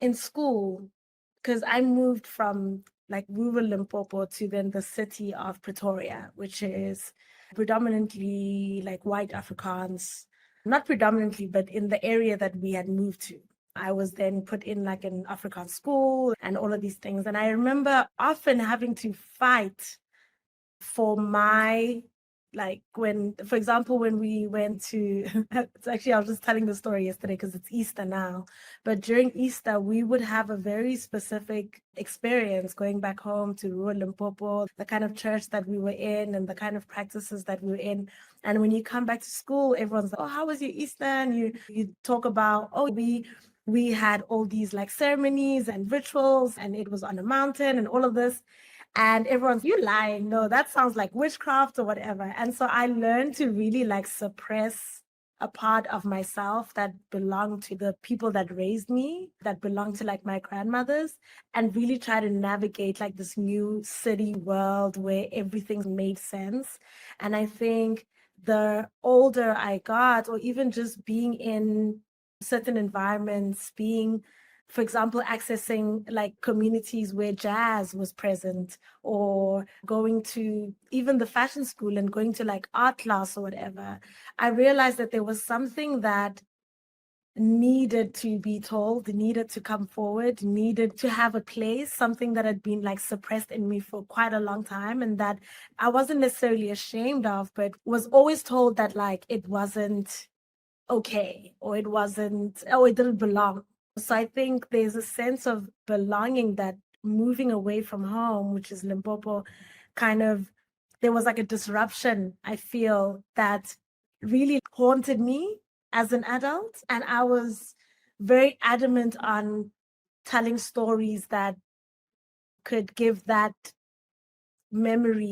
in school, because I moved from like rural Limpopo to then the city of Pretoria, which is predominantly like white Afrikaans, not predominantly, but in the area that we had moved to. I was then put in like an Afrikaans school and all of these things. And I remember often having to fight for my like when, for example, when we went to it's actually, I was just telling the story yesterday because it's Easter now, but during Easter we would have a very specific experience going back home to rural Limpopo, the kind of church that we were in and the kind of practices that we were in. And when you come back to school, everyone's like, oh, how was your Easter? And you talk about, oh, we had all these like ceremonies and rituals and it was on a mountain and all of this. And everyone's, you lying. No, that sounds like witchcraft or whatever. And so I learned to really like suppress a part of myself that belonged to the people that raised me, that belonged to like my grandmothers, and really try to navigate like this new city world where everything made sense. And I think the older I got, or even just being in certain environments, being, for example, accessing like communities where jazz was present, or going to even the fashion school and going to like art class or whatever, I realized that there was something that needed to be told, needed to come forward, needed to have a place, something that had been like suppressed in me for quite a long time and that I wasn't necessarily ashamed of, but was always told that like it wasn't okay, or it wasn't, or it didn't belong. So I think there's a sense of belonging that moving away from home, which is Limpopo, kind of, there was like a disruption, I feel, that really haunted me as an adult. And I was very adamant on telling stories that could give that memory